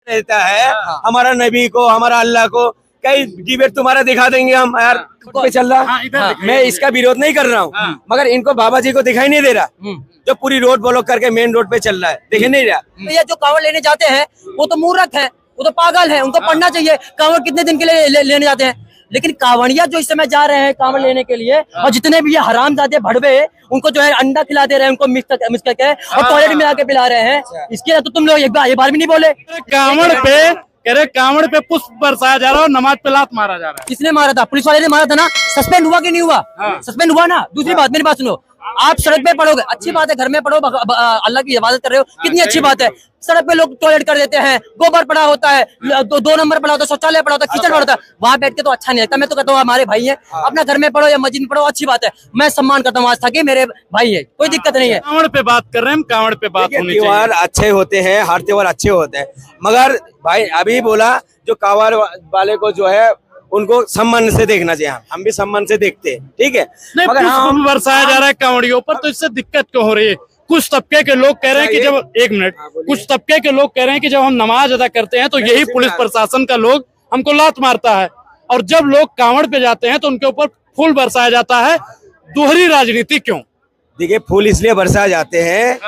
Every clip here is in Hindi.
रहता है हमारा नबी को, हमारा अल्लाह को। कई डिबेट तुम्हारा दिखा देंगे हम यार पे चल रहा। मैं इसका विरोध नहीं कर रहा हूँ, मगर इनको बाबा जी को दिखाई नहीं दे रहा जो पूरी रोड ब्लॉक करके मेन रोड पे चल रहा है, दिख नहीं रहा। तो ये जो कांवड़ लेने जाते हैं वो तो मूर्ख है, वो तो पागल है, उनको पढ़ना चाहिए। कांवड़ कितने दिन के लिए लेने जाते हैं? लेकिन कांवड़िया जो इस समय जा रहे हैं कांवड़ लेने के लिए, और जितने भी ये हरामजादे भड़वे उनको जो है अंडा खिला दे रहे हैं, उनको मिक्स करके और टॉयलेट मिला के पिला रहे हैं, इसके तो तुम लोग एक बार भी नहीं बोले। कांवड़ पे पुष्प बरसाया जा रहा है और नमाज पे लात मारा जा रहा है। किसने मारा था? पुलिस वाले ने मारा था ना। सस्पेंड हुआ कि नहीं हुआ? सस्पेंड हुआ ना। दूसरी बात, मेरी बात सुनो, आप सड़क पे पढ़ोगे, अच्छी बात है, घर में पढ़ो, अल्लाह की इबादत कर रहे हो, कितनी अच्छी बात है। सड़क पे लोग टॉयलेट कर देते हैं, गोबर पड़ा होता है, दो नंबर पड़ा होता है, शौचालय पड़ा होता है, कीचड़ पड़ा होता है, वहाँ बैठ के तो अच्छा नहीं लगता। मैं तो कहता हूँ हमारे भाई हैं, अपना घर में पढ़ो या मस्जिद में पढ़ो, अच्छी बात है, मैं सम्मान करता हूँ। आज था कि मेरे भाई है, कोई दिक्कत नहीं है। कांवड़ पे बात कर रहे हैं हम, कांवड़ पे बात होनी चाहिए। त्योहार अच्छे होते हैं, हर त्योहार अच्छे होते हैं, मगर भाई अभी बोला जो कांवड़ वाले को जो है उनको सम्मान से देखना चाहिए। हम भी सम्मान से देखते हैं, ठीक है, मगर पुष्प बरसाया जा रहा है कांवड़ियों पर, तो इससे दिक्कत क्यों हो रही है? कुछ तबके के लोग कह रहे हैं कि जब कुछ तबके के लोग कह रहे हैं कि जब हम नमाज अदा करते हैं तो यही पुलिस प्रशासन का लोग हमको लात मारता है, और जब लोग कांवड़ पे जाते हैं तो उनके ऊपर फूल बरसाया जाता है। दोहरी राजनीति क्यों? देखिए, फूल इसलिए बरसाए जाते हैं,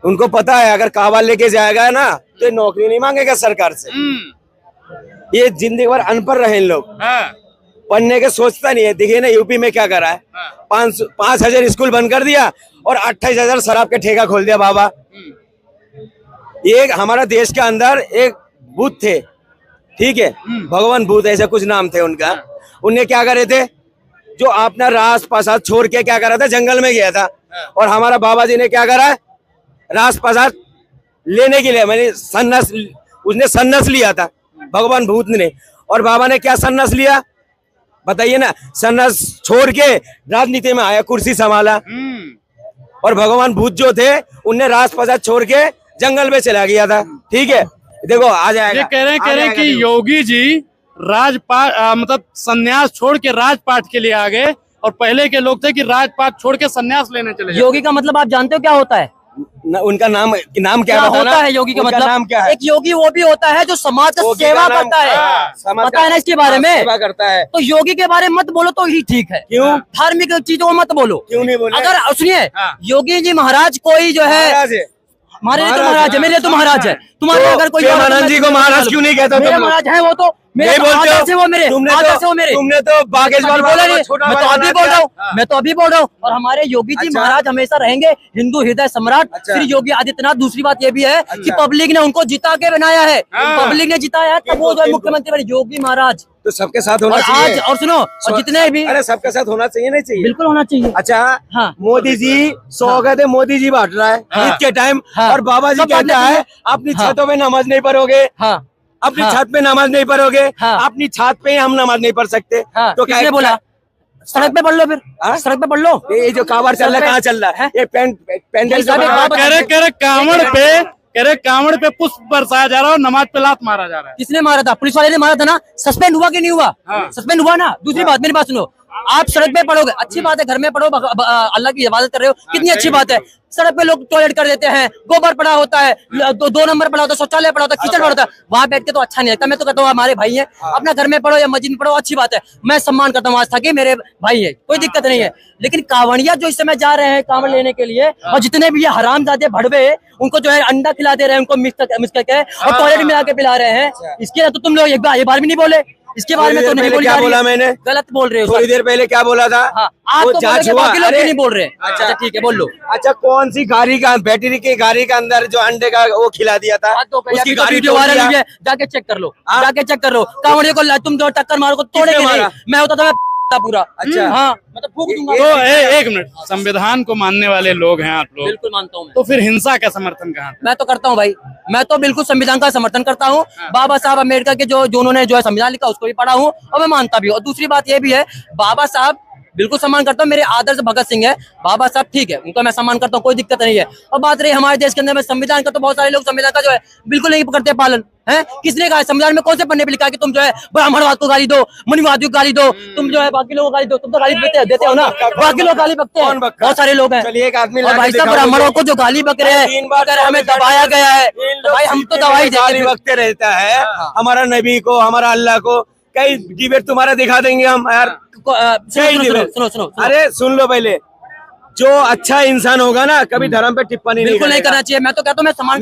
उनको पता है अगर कांवड़ लेके जाएगा ना तो नौकरी नहीं मांगेगा सरकार से। ये जिंदगी भर अनपढ़ रहे इन लोग, पढ़ने के सोचता नहीं है। देखिए ना यूपी में क्या करा है, 5,000 स्कूल बंद कर दिया और 28,000 शराब के ठेका खोल दिया बाबा। ये हमारा देश के अंदर एक बुद्ध थे, ठीक है, भगवान बुद्ध ऐसा कुछ नाम थे उनका। उनने क्या करे थे, जो अपना राज प्रसाद छोड़ के क्या करा था, जंगल में गया था। और हमारा बाबा जी ने क्या करा, राज प्रसाद लेने के लिए मैंने सन्यास, उसने सन्यास लिया था भगवान बुद्ध ने। और बाबा ने क्या सन्यास लिया बताइए ना, सन्यास छोड़ के राजनीति में आया, कुर्सी संभाला। और भगवान बुद्ध जो थे उनने राजप्रसाद छोड़ के जंगल में चला गया था, ठीक है। देखो आ जाएगा। ये कह रहे हैं कि योगी जी राजपाट मतलब सन्यास छोड़ के राजपाट के लिए आ गए, और पहले के लोग थे कि राजपाट छोड़ के सन्यास लेने चले। योगी का मतलब आप जानते हो क्या होता है? उनका नाम क्या होता है? योगी का मतलब नाम क्या है? एक योगी वो भी होता है जो समाज का सेवा करता है, पता है ना इसके बारे में? सेवा करता है। तो योगी के बारे में मत बोलो तो ही ठीक है। क्यों? धार्मिक चीजों में मत बोलो। क्यों नहीं बोले? अगर सुनिए, योगी जी महाराज कोई जो है, हमारे लिए तो महाराज है, मेरे लिए तो महाराज है, तुम्हारे अगर कोई आनंद जी को महाराज क्यों नहीं कहता? मेरे महाराज है, वो तो मेरे आदर से वो मेरे, आदर से वो मेरे। तुमने तो बागेश्वर बोला नहीं, मैं तो अभी बोल रहा हूँ, मैं तो अभी बोल रहा हूँ। और हमारे योगी जी महाराज हमेशा रहेंगे हिंदू हृदय सम्राट श्री योगी आदित्यनाथ। दूसरी बात ये भी है कि पब्लिक ने उनको जिता के बनाया है, पब्लिक ने जिताया तब वो जो है मुख्यमंत्री बने, योगी महाराज। तो सबके साथ होना चाहिए। और सुनो, और जितने भी, अरे सबके साथ होना चाहिए, नहीं चाहिए? बिल्कुल होना चाहिए। अच्छा, हाँ, मोदी जी स्वागत है, मोदी जी बांट रहा है ईद के टाइम, और बाबा जी कहता है अपनी छतों में नमाज नहीं पढ़ोगे, अपनी छत पे नमाज नहीं पढ़ोगे, अपनी छत पे हम नमाज नहीं पढ़ सकते। तो किसने बोला? सड़क पे पढ़ लो, फिर सड़क पे पढ़ लो। ये जो कांवड़ चल रहा है, कहाँ चल रहा है? ये पेंडल कांवड़ पे पुष्प बरसाया जा रहा है और नमाज पे लात मारा जा रहा है। किसने मारा था? पुलिस वाले ने मारा था ना। सस्पेंड हुआ कि नहीं हुआ? सस्पेंड हुआ ना। दूसरी बात, मेरी बात सुनो, आप सड़क पे पढ़ोगे, अच्छी बात है, घर में पढ़ो, अल्लाह की इबादत कर रहे हो, कितनी अच्छी बात है। सड़क पे लोग टॉयलेट कर देते हैं, गोबर पड़ा होता है, दो नंबर पड़ा होता है, शौचालय पड़ा होता है, कीचड़ पड़ा होता है, वहाँ बैठ के तो अच्छा नहीं लगता। मैं तो कहता हूँ हमारे भाई हैं, अपना घर में पढ़ो या मस्जिद में पढ़ो, अच्छी बात है, मैं सम्मान करता हूँ। आज था कि मेरे भाई है, कोई दिक्कत नहीं है। लेकिन कांवड़िया जो इस समय जा रहे हैं कांवड़ लेने के लिए, और जितने भी ये हरामजादे भड़वे उनको जो है अंडा खिला दे रहे हैं, उनको मिक्स करके और टॉयलेट मिला के पिला रहे हैं, इसके तो तुम लोग एक बार भी नहीं बोले। इसके बारे में तो नहीं बोल, क्या बोला मैंने? गलत बोल रहे हो। थोड़ी देर पहले क्या बोला था? आप तो बाकी लोग नहीं बोल रहे। अच्छा ठीक है, बोल लो। अच्छा, कौन सी गाड़ी का, बैटरी की गाड़ी के अंदर जो अंडे का वो खिला दिया था? उसकी गाड़ी जो वायरल हुई है, जाके चेक कर लो, जाके चेक कर लो। कांवड़ियों को तुम जो टक्कर मारो को तोड़ेंगे नहीं, मैं होता तो पूरा। अच्छा, हाँ, मतलब फूंक दूंगा। तो एक मिनट, संविधान को मानने वाले लोग हैं आप लोग? बिल्कुल मानता हूँ। तो फिर हिंसा का समर्थन कहाँ? मैं तो करता हूँ भाई, मैं तो बिल्कुल संविधान का समर्थन करता हूँ। बाबा साहब अम्बेडकर के जो उन्होंने जो है संविधान लिखा उसको भी पढ़ा हूँ और मैं मानता भी हूँ। और दूसरी बात ये भी है, बाबा साहब बिल्कुल सम्मान करता हूँ, मेरे आदर्श भगत सिंह है बाबा साहब, ठीक है, उनका मैं सम्मान करता हूँ, कोई दिक्कत नहीं है। और बात रही हमारे देश के अंदर में संविधान का, तो बहुत सारे लोग संविधान का जो है बिल्कुल नहीं करते पालन। है? किसने कहा? संविधान में कौन से पन्ने पे लिखा है कि तुम जो है ब्राह्मणवाद को गाली दो, मुनिवादियों को गाली दो, तुम जो है बाकी लोगों को गाली दो? तुम तो गाली देते हो ना, बाकी लोग गाली बकते हैं, बहुत सारे लोग हैं। चलिए एक आदमी और भाई साहब ब्राह्मणों को जो गाली बक रहे हैं, अगर हमें दबाया गया है तो भाई हम तो दवाई गाली बकते रहता है हमारा नबी को, हमारा अल्लाह को। कई डिबेट तुम्हारा दिखा देंगे हम यार। सुनो, अरे सुन लो पहले, जो अच्छा इंसान होगा ना कभी धर्म पे टिप्पणी बिल्कुल नहीं करना चाहिए। मैं तो कहता हूँ मैं समान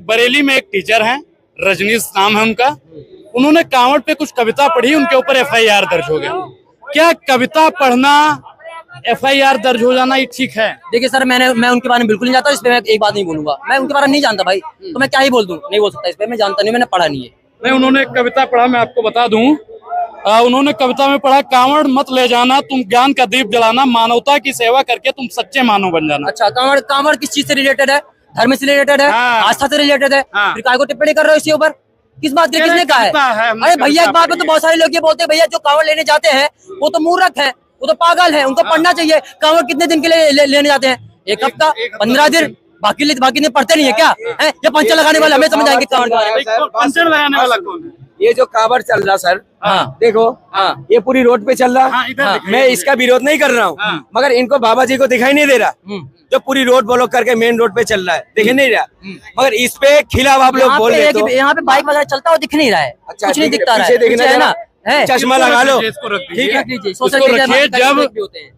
बरेली में एक टीचर हैं, रजनीश नाम है उनका, उन्होंने कांवड़ पे कुछ कविता पढ़ी, उनके ऊपर FIR दर्ज हो गया। क्या कविता पढ़ना FIR दर्ज हो जाना ये ठीक है? देखिए सर, मैं उनके बारे में बिल्कुल नहीं जानता, इस पे मैं एक बात नहीं बोलूंगा। मैं उनके बारे में नहीं जानता भाई, तो मैं क्या ही बोल दूं? नहीं बोल सकता इस पे, मैं जानता नहीं, मैंने पढ़ा नहीं है। नहीं, उन्होंने एक कविता पढ़ा, मैं आपको बता दूं। उन्होंने कविता में पढ़ा, कांवड़ मत ले जाना तुम ज्ञान का दीप जलाना, मानवता की सेवा करके तुम सच्चे मानव बन जाना। अच्छा, कांवड़ किस चीज से रिलेटेड है? धर्म से रिलेटेड है, आस्था से रिलेटेड है, फिर काय को टिप्पणी कर रहे हो इसके ऊपर? किस बात की? किसने कहा है? अरे भैया एक बात में तो बहुत सारे लोग ये बोलते हैं, भैया जो कांवड़ लेने जाते हैं वो तो मूर्ख है, वो तो पागल है, उनको पढ़ना चाहिए। कांवड़ कितने दिन के लिए लेने जाते हैं? एक हफ्ता, 15 दिन, बाकी नहीं पढ़ते नहीं है क्या? है ये पंचर लगाने वाले हमें समझ आएंगे कांवड़ के बारे में। पंचर लगाने वाला कौन है? ये जो कांवड़ चल रहा सर, देखो ये पूरी रोड पे चल रहा। मैं इसका विरोध नहीं कर रहा हूँ, मगर इनको बाबा जी को दिखाई नहीं दे रहा जो पूरी रोड ब्लॉक करके मेन रोड पे चल रहा है, दिख नहीं रहा। मगर इस पे खिलाफ आप लोग बोल रहे हो। यहाँ पे बाइक वगैरह चलता हुआ दिख नहीं रहा है, कुछ नहीं दिखता रहा है ना। चश्मा लगा लो, ठीक है। जब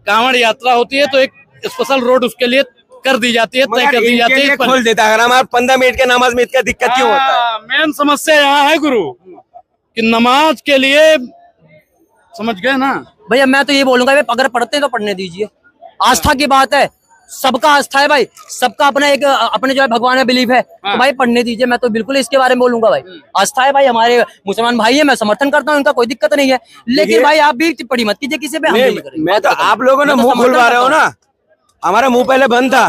कांवड़ यात्रा होती है तो एक स्पेशल रोड उसके लिए कर दी जाती है, तय कर दी जाती है, खोल देता है। हमारे 15 मिनट के नमाज में इतना दिक्कत क्यों होता है? मेन समस्या यहाँ है गुरु कि नमाज के लिए, समझ गए ना भैया? मैं तो ये बोलूंगा अगर पढ़ते हैं तो पढ़ने दीजिए, आस्था की बात है, सबका आस्था है भाई, सबका अपने जो है भगवान में बिलीव है, तो भाई पढ़ने दीजिए। मैं तो बिल्कुल इसके बारे में बोलूंगा भाई, आस्था है भाई, हमारे मुसलमान भाई है, मैं समर्थन करता हूँ, उनका कोई दिक्कत नहीं है, लेकिन भाई आप भी टिप्पणी मत कीजिए किसी पे। मैं तो आप लोगों ने मुंह खुलवा रहे हो ना, हमारा मुंह पहले बंद था,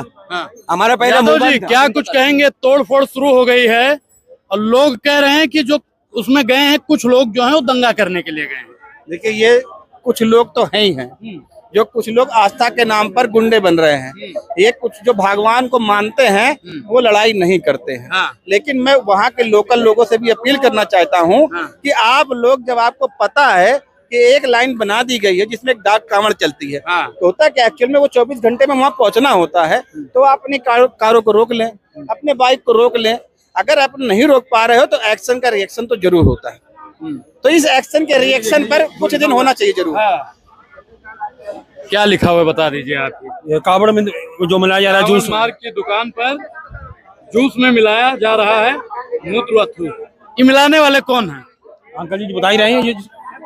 हमारा पहले मुंह बंद था। क्या कुछ कहेंगे? तोड़ फोड़ शुरू हो गई है और लोग कह रहे हैं कि जो उसमें गए हैं कुछ लोग जो हैं वो दंगा करने के लिए गए हैं। देखिए, ये कुछ लोग तो हैं ही हैं, जो कुछ लोग आस्था के नाम पर गुंडे बन रहे हैं। ये कुछ जो भगवान को मानते हैं वो लड़ाई नहीं करते हैं। लेकिन मैं वहाँ के लोकल लोगों से भी अपील करना चाहता हूँ कि आप लोग, जब आपको पता है कि एक लाइन बना दी गई है जिसमें एक डाक कांवड़ चलती है, तो होता है कि एक्चुअल में वो 24 घंटे में वहाँ पहुँचना होता है, तो आप अपनी कारों को रोक लें, अपने बाइक को रोक लें। अगर आप नहीं रोक पा रहे हो तो एक्शन का रिएक्शन तो जरूर होता है, तो इस एक्शन के रिएक्शन पर कुछ दिन होना चाहिए जरूर। क्या लिखा हुआ है बता दीजिए आप? ये कावड़ में जो मिलाया जा रहा है जूस, मार्ग की दुकान पर जूस में मिलाया जा रहा है मूत्र अथरू। ये मिलाने वाले कौन है? अंकल जी बता ही रहे हैं ये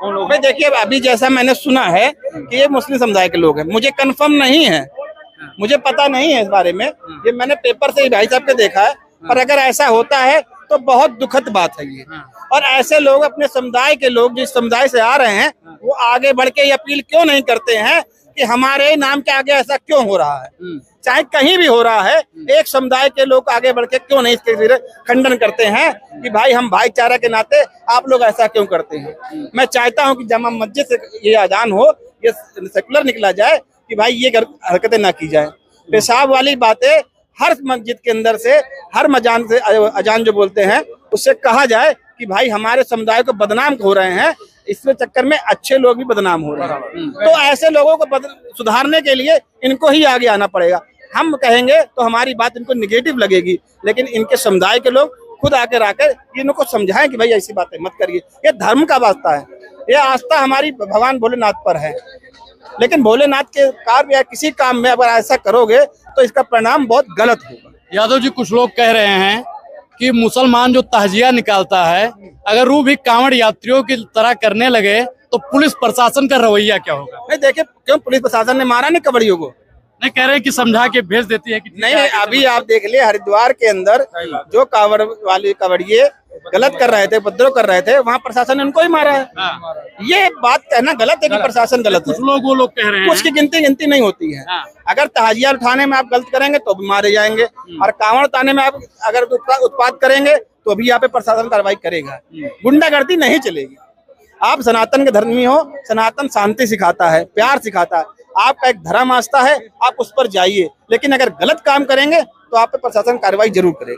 कौन लोग। भाई देखिए, अभी जैसा मैंने सुना है कि ये मुस्लिम समुदाय के लोग हैं, मुझे कंफर्म नहीं है, मुझे पता नहीं है इस बारे में, ये मैंने पेपर से भाई साहब के देखा है। पर अगर ऐसा होता है तो बहुत दुखद बात है ये। और ऐसे लोग, अपने समुदाय के लोग जिस समुदाय से आ रहे हैं, वो आगे बढ़ के ये अपील क्यों नहीं करते हैं कि हमारे नाम के आगे ऐसा क्यों हो रहा है? चाहे कहीं भी हो रहा है, एक समुदाय के लोग आगे बढ़ के क्यों नहीं इसके खंडन करते हैं कि भाई हम भाईचारा के नाते आप लोग ऐसा क्यों करते हैं? मैं चाहता हूं कि जामा मस्जिद से ये अजान हो, ये सेकुलर निकला जाए कि भाई ये हरकतें ना की जाए। पेशाब वाली बातें हर मस्जिद के अंदर से, हर मजान से अजान जो बोलते हैं उससे कहा जाए कि भाई हमारे समुदाय को बदनाम हो रहे हैं, इसके चक्कर में अच्छे लोग भी बदनाम हो रहे हैं। तो ऐसे लोगों को सुधारने के लिए इनको ही आगे आना पड़ेगा। हम कहेंगे तो हमारी बात इनको निगेटिव लगेगी, लेकिन इनके समुदाय के लोग खुद आकर इनको समझाएं कि भाई ऐसी बातें मत करिए। ये धर्म का वास्ता है, ये आस्था हमारी भगवान भोलेनाथ पर है, लेकिन भोलेनाथ के कार्य या किसी काम में अगर ऐसा करोगे तो इसका परिणाम बहुत गलत होगा। यादव जी, कुछ लोग कह रहे हैं कि मुसलमान जो तहजिया निकालता है, अगर वो भी कांवड़ यात्रियों की तरह करने लगे तो पुलिस प्रशासन का रवैया क्या होगा? नहीं देखिए, क्यों पुलिस प्रशासन ने मारा नहीं कवड़ियों को? नहीं, कह रहे हैं कि समझा के भेज देती है कि नहीं, अभी आप देख लिए हरिद्वार के अंदर जो कांवड़ वाले कवड़िए गलत कर रहे थे, उपद्रव कर रहे थे, वहाँ प्रशासन ने उनको ही मारा है। ये बात कहना गलत है कि प्रशासन गलत है। वो लोग कह रहे हैं कुछ की गिनती नहीं होती है। अगर तहजिया उठाने में आप गलत करेंगे तो भी मारे जाएंगे, और कांवड़ उठाने में आप अगर उत्पाद करेंगे तो भी यहाँ पे प्रशासन कार्रवाई करेगा। गुंडागर्दी नहीं चलेगी। आप सनातन के धर्मी हो, सनातन शांति सिखाता है, प्यार सिखाता है, आपका एक धर्म आस्था है, आप उस पर जाइए, लेकिन अगर गलत काम करेंगे तो आप पे प्रशासन कार्रवाई जरूर करेगा।